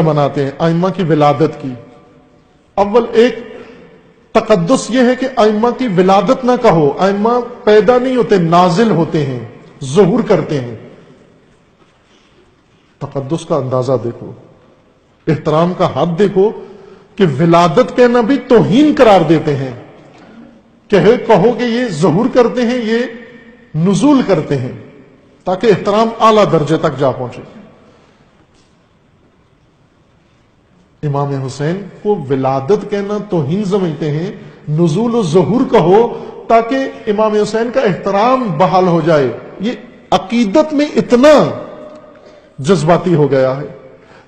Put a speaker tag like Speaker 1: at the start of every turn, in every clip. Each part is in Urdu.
Speaker 1: مناتے ہیں ائمہ کی ولادت کی۔ اول ایک تقدس یہ ہے کہ ائمہ کی ولادت نہ کہو، ائمہ پیدا نہیں ہوتے، نازل ہوتے ہیں، ظہور کرتے ہیں۔ تقدس کا اندازہ دیکھو، احترام کا حد دیکھو کہ ولادت کہنا بھی توہین قرار دیتے ہیں، کہو کہ یہ ظہور کرتے ہیں، یہ نزول کرتے ہیں، تاکہ احترام اعلیٰ درجے تک جا پہنچے۔ امام حسین کو ولادت کہنا توہین سمجھتے ہیں، نزول و ظہور کہو تاکہ امام حسین کا احترام بحال ہو جائے۔ یہ عقیدت میں اتنا جذباتی ہو گیا ہے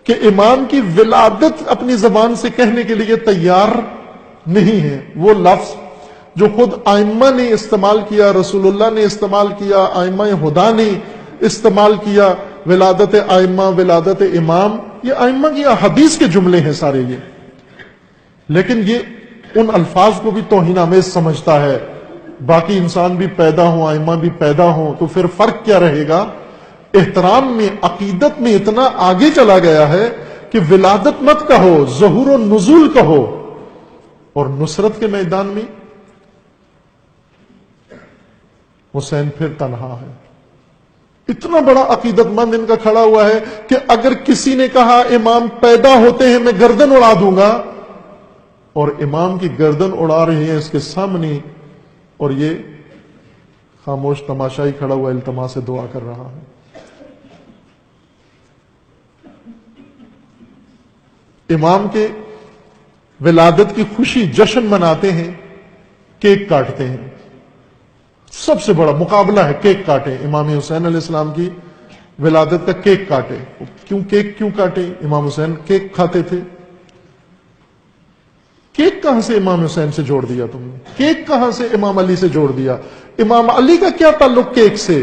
Speaker 1: کہ امام کی ولادت اپنی زبان سے کہنے کے لیے تیار نہیں ہے۔ وہ لفظ جو خود ائمہ نے استعمال کیا، رسول اللہ نے استعمال کیا، ائمہ ہدا نے استعمال کیا، ولادت ائمہ، ولادت امام، یہ ائمہ کی حدیث کے جملے ہیں سارے یہ، لیکن یہ ان الفاظ کو بھی توہین آمیز سمجھتا ہے۔ باقی انسان بھی پیدا ہوں، ائمہ بھی پیدا ہوں، تو پھر فرق کیا رہے گا؟ احترام میں، عقیدت میں اتنا آگے چلا گیا ہے کہ ولادت مت کہو، ظہور و نزول کہو۔ اور نصرت کے میدان میں حسین پھر تنہا ہے۔ اتنا بڑا عقیدت مند ان کا کھڑا ہوا ہے کہ اگر کسی نے کہا امام پیدا ہوتے ہیں میں گردن اڑا دوں گا، اور امام کی گردن اڑا رہے ہیں اس کے سامنے، اور یہ خاموش تماشائی کھڑا ہوا التماس سے دعا کر رہا ہے۔ امام کے ولادت کی خوشی جشن مناتے ہیں، کیک کاٹتے ہیں۔ سب سے بڑا مقابلہ ہے کیک کاٹے، امام حسین علیہ السلام کی ولادت کا کیک کاٹے۔ کیک کیوں کاٹے؟ امام حسین کیک کھاتے تھے۔ کیک کہاں سے امام حسین سے جوڑ دیا تم نے؟ کیک کہاں سے امام علی سے جوڑ دیا؟ امام علی کا کیا تعلق کیک سے؟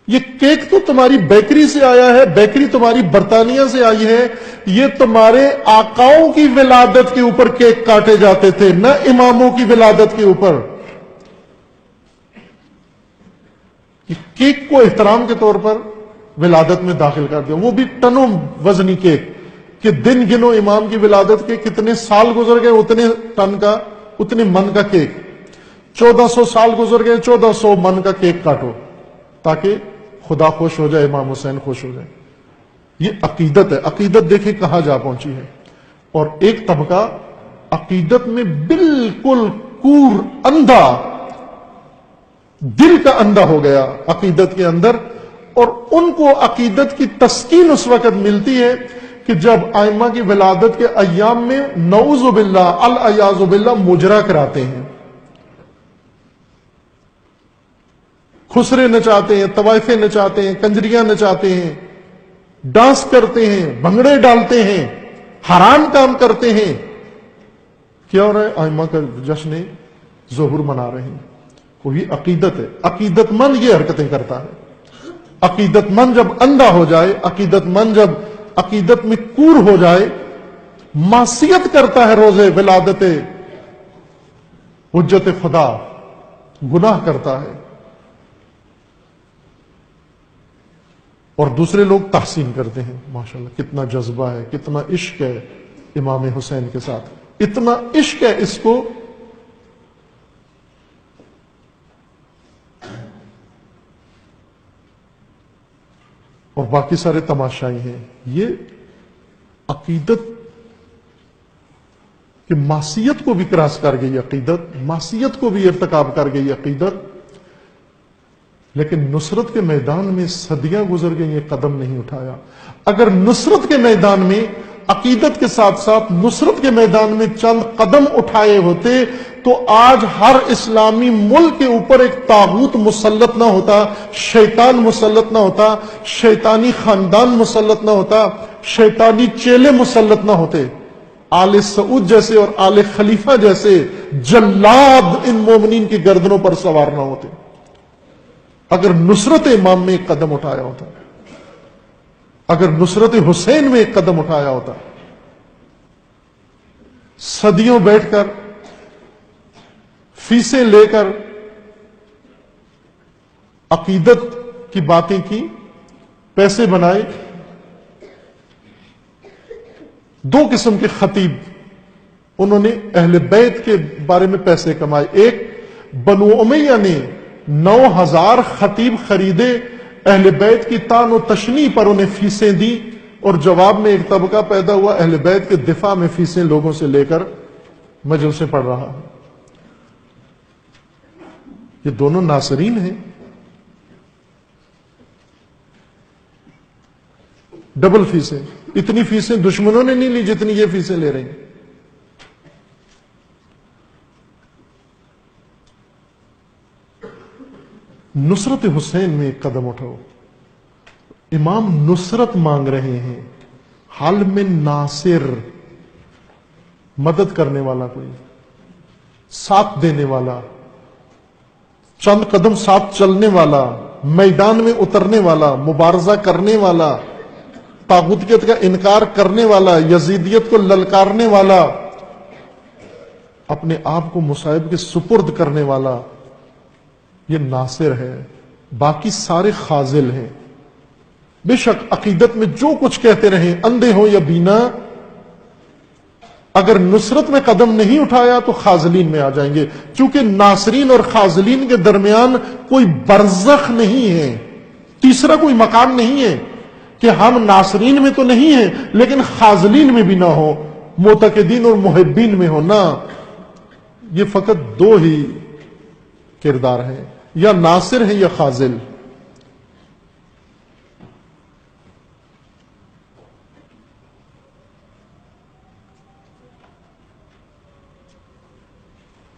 Speaker 1: یہ کیک تو تمہاری بیکری سے آیا ہے، بیکری تمہاری برطانیہ سے آئی ہے۔ یہ تمہارے آقاؤں کی ولادت کے اوپر کیک کاٹے جاتے تھے، نہ اماموں کی ولادت کے اوپر۔ کیک کو احترام کے طور پر ولادت میں داخل کر دیا، وہ بھی ٹنوں وزنی کیک کہ دن گنو امام کی ولادت کے کتنے سال گزر گئے، اتنے ٹن کا، اتنے من کا کیک۔ 1400 سال گزر گئے، 1400 من کا کیک کاٹو تاکہ خدا خوش ہو جائے، امام حسین خوش ہو جائے۔ یہ عقیدت ہے۔ عقیدت دیکھیں کہاں جا پہنچی ہے۔ اور ایک طبقہ عقیدت میں بالکل کور، اندھا، دل کا اندھا ہو گیا عقیدت کے اندر، اور ان کو عقیدت کی تسکین اس وقت ملتی ہے کہ جب ائمہ کی ولادت کے ایام میں نعوذ باللہ، العیاذ باللہ، مجرا کراتے ہیں، خسرے نچاتے ہیں، طوائفیں نچاتے ہیں، کنجریاں نچاتے ہیں، ڈانس کرتے ہیں، بھنگڑے ڈالتے ہیں، حرام کام کرتے ہیں۔ کیا ہو رہا ہے؟ ائمہ کا جشن ظہور منا رہے ہیں۔ وہی عقیدت ہے۔ عقیدت مند یہ حرکتیں کرتا ہے۔ عقیدت مند جب اندھا ہو جائے، عقیدت مند جب عقیدت میں کور ہو جائے، معصیت کرتا ہے روز ولادت حجت خدا، گناہ کرتا ہے، اور دوسرے لوگ تحسین کرتے ہیں۔ ماشاءاللہ کتنا جذبہ ہے، کتنا عشق ہے امام حسین کے ساتھ، اتنا عشق ہے اس کو اور باقی سارے تماشائی ہیں۔ یہ عقیدت کہ معصیت کو بھی کراس کر گئی عقیدت، معصیت کو بھی ارتکاب کر گئی عقیدت، لیکن نصرت کے میدان میں صدیاں گزر گئی، یہ قدم نہیں اٹھایا۔ اگر نصرت کے میدان میں عقیدت کے ساتھ ساتھ نصرت کے میدان میں چند قدم اٹھائے ہوتے تو آج ہر اسلامی ملک کے اوپر ایک طاغوت مسلط نہ ہوتا، شیطان مسلط نہ ہوتا، شیطانی خاندان مسلط نہ ہوتا، شیطانی چیلے مسلط نہ ہوتے، آل سعود جیسے اور آل خلیفہ جیسے جلاد ان مومنین کی گردنوں پر سوار نہ ہوتے، اگر نصرت امام میں ایک قدم اٹھایا ہوتا، اگر نصرت حسین میں ایک قدم اٹھایا ہوتا۔ صدیوں بیٹھ کر، فیسیں لے کر عقیدت کی باتیں کی، پیسے بنائے، دو قسم کے خطیب انہوں نے اہل بیت کے بارے میں پیسے کمائے. ایک بنو امیہ نے 9,000 خطیب خریدے، اہل بیت کی تان و تشنیع پر انہیں فیسیں دی، اور جواب میں ایک طبقہ پیدا ہوا اہل بیت کے دفاع میں فیسیں لوگوں سے لے کر مجلسیں پڑھ رہا. یہ دونوں ناصرین ہیں. ڈبل فیسیں. اتنی فیسیں دشمنوں نے نہیں لی جتنی یہ فیسیں لے رہے ہیں. نصرت حسین میں ایک قدم اٹھاؤ. امام نصرت مانگ رہے ہیں. حال میں ناصر، مدد کرنے والا، کوئی ساتھ دینے والا، چند قدم ساتھ چلنے والا، میدان میں اترنے والا، مبارزہ کرنے والا، طاغوتیت کا انکار کرنے والا، یزیدیت کو للکارنے والا، اپنے آپ کو مصائب کے سپرد کرنے والا، یہ ناصر ہے. باقی سارے خاذل ہیں. بے شک عقیدت میں جو کچھ کہتے رہیں، اندھے ہو یا بینا، اگر نصرت میں قدم نہیں اٹھایا تو خاذلین میں آ جائیں گے. چونکہ ناصرین اور خاذلین کے درمیان کوئی برزخ نہیں ہے، تیسرا کوئی مقام نہیں ہے کہ ہم ناصرین میں تو نہیں ہیں لیکن خاذلین میں بھی نہ ہو، معتقدین اور محبین میں ہو. نہ، یہ فقط دو ہی کردار ہیں، یا ناصر ہے یا خاذل.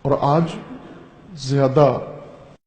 Speaker 1: اور آج زیادہ